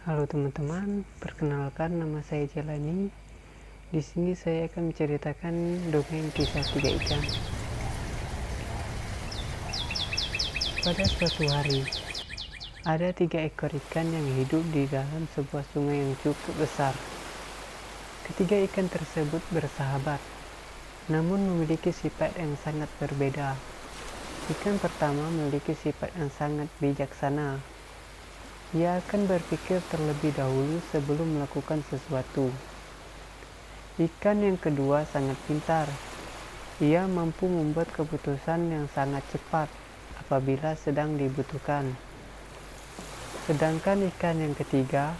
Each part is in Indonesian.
Halo teman-teman, perkenalkan nama saya Jelani. Di sini saya akan menceritakan dongeng kisah tiga ikan. Pada suatu hari, ada 3 ekor ikan yang hidup di dalam sebuah sungai yang cukup besar. Ketiga ikan tersebut bersahabat, namun memiliki sifat yang sangat berbeda. Ikan pertama memiliki sifat yang sangat bijaksana. Ia akan berpikir terlebih dahulu sebelum melakukan sesuatu. Ikan yang kedua sangat pintar. Ia mampu membuat keputusan yang sangat cepat apabila sedang dibutuhkan. Sedangkan ikan yang ketiga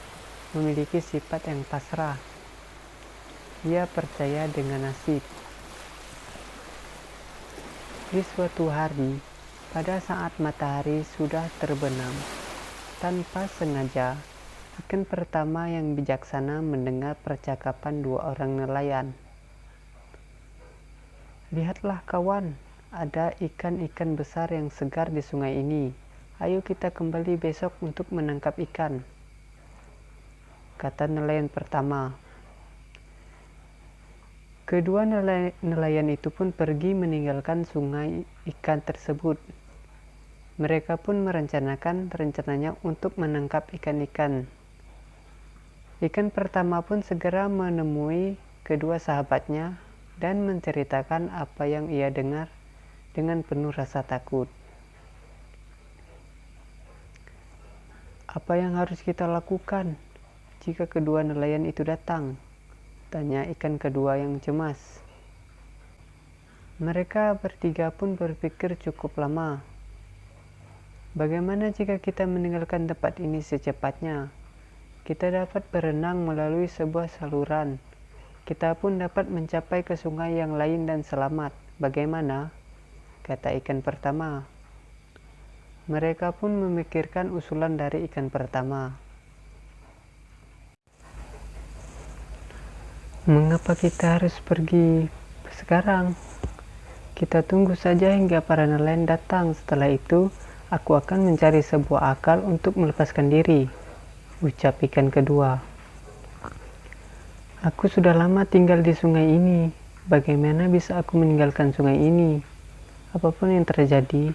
memiliki sifat yang pasrah. Ia percaya dengan nasib. Di suatu hari, pada saat matahari sudah terbenam, tanpa sengaja, ikan pertama yang bijaksana mendengar percakapan 2 orang nelayan. "Lihatlah kawan, ada ikan-ikan besar yang segar di sungai ini. Ayo kita kembali besok untuk menangkap ikan," kata nelayan pertama. Kedua nelayan itu pun pergi meninggalkan sungai ikan tersebut. Mereka pun merencanakan rencananya untuk menangkap ikan-ikan. Ikan pertama pun segera menemui kedua sahabatnya dan menceritakan apa yang ia dengar dengan penuh rasa takut. "Apa yang harus kita lakukan jika kedua nelayan itu datang?" tanya ikan kedua yang cemas. Mereka bertiga pun berpikir cukup lama. "Bagaimana jika kita meninggalkan tempat ini secepatnya? Kita dapat berenang melalui sebuah saluran. Kita pun dapat mencapai ke sungai yang lain dan selamat. Bagaimana?" kata ikan pertama. Mereka pun memikirkan usulan dari ikan pertama. "Mengapa kita harus pergi sekarang? Kita tunggu saja hingga para nelayan datang. Setelah itu, aku akan mencari sebuah akal untuk melepaskan diri," ucap ikan kedua. "Aku sudah lama tinggal di sungai ini. Bagaimana bisa aku meninggalkan sungai ini? Apapun yang terjadi,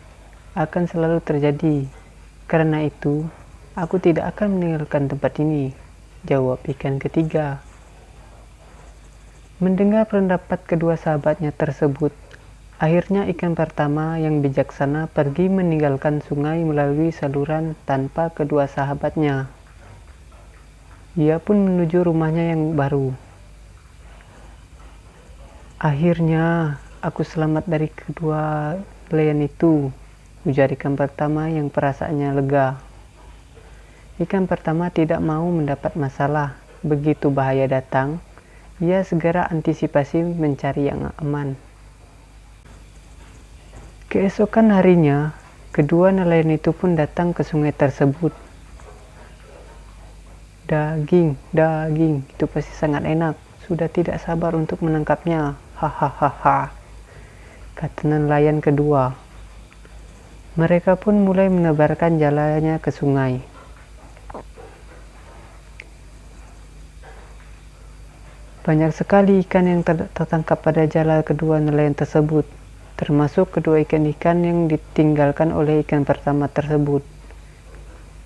akan selalu terjadi. Karena itu, aku tidak akan meninggalkan tempat ini," jawab ikan ketiga. Mendengar pendapat kedua sahabatnya tersebut, akhirnya ikan pertama yang bijaksana pergi meninggalkan sungai melalui saluran tanpa kedua sahabatnya. Ia pun menuju rumahnya yang baru. "Akhirnya aku selamat dari kedua nelayan itu," ujar ikan pertama yang perasaannya lega. Ikan pertama tidak mau mendapat masalah. Begitu bahaya datang, ia segera antisipasi mencari yang aman. Keesokan harinya, kedua nelayan itu pun datang ke sungai tersebut. Daging, itu pasti sangat enak. Sudah tidak sabar untuk menangkapnya. Hahaha, kata nelayan kedua. Mereka pun mulai menebarkan jalannya ke sungai. Banyak sekali ikan yang tertangkap pada jala kedua nelayan tersebut, termasuk kedua ikan-ikan yang ditinggalkan oleh ikan pertama tersebut.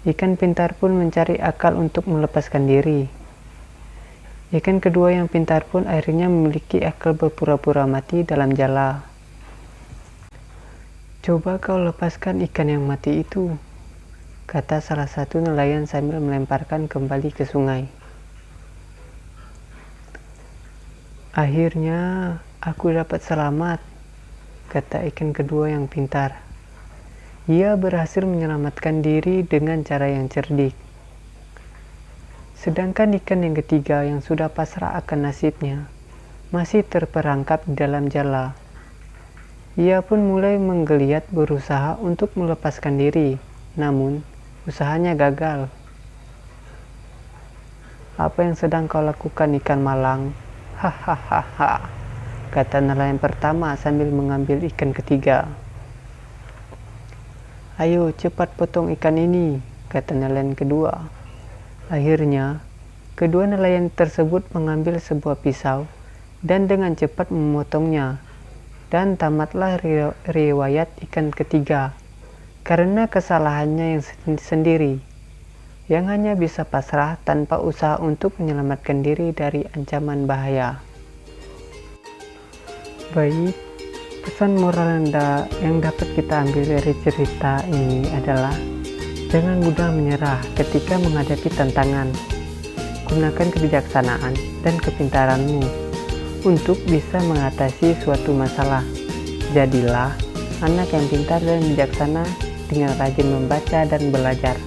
Ikan pintar pun mencari akal untuk melepaskan diri. Ikan kedua yang pintar pun akhirnya memiliki akal berpura-pura mati dalam jala. "Coba kau lepaskan ikan yang mati itu," kata salah satu nelayan sambil melemparkan kembali ke sungai. "Akhirnya aku dapat selamat," kata ikan kedua yang pintar. Ia berhasil menyelamatkan diri dengan cara yang cerdik. Sedangkan ikan yang ketiga yang sudah pasrah akan nasibnya masih terperangkap di dalam jala. Ia pun mulai menggeliat berusaha untuk melepaskan diri, namun usahanya gagal. "Apa yang sedang kau lakukan, ikan malang?" "Hahaha," kata nelayan pertama sambil mengambil ikan ketiga. "Ayo cepat potong ikan ini," kata nelayan kedua. Akhirnya, kedua nelayan tersebut mengambil sebuah pisau dan dengan cepat memotongnya, dan tamatlah riwayat ikan ketiga karena kesalahannya yang sendiri, yang hanya bisa pasrah tanpa usaha untuk menyelamatkan diri dari ancaman bahaya. Baik, pesan moral yang dapat kita ambil dari cerita ini adalah jangan mudah menyerah ketika menghadapi tantangan. Gunakan kebijaksanaan dan kepintaranmu untuk bisa mengatasi suatu masalah. Jadilah anak yang pintar dan bijaksana dengan rajin membaca dan belajar.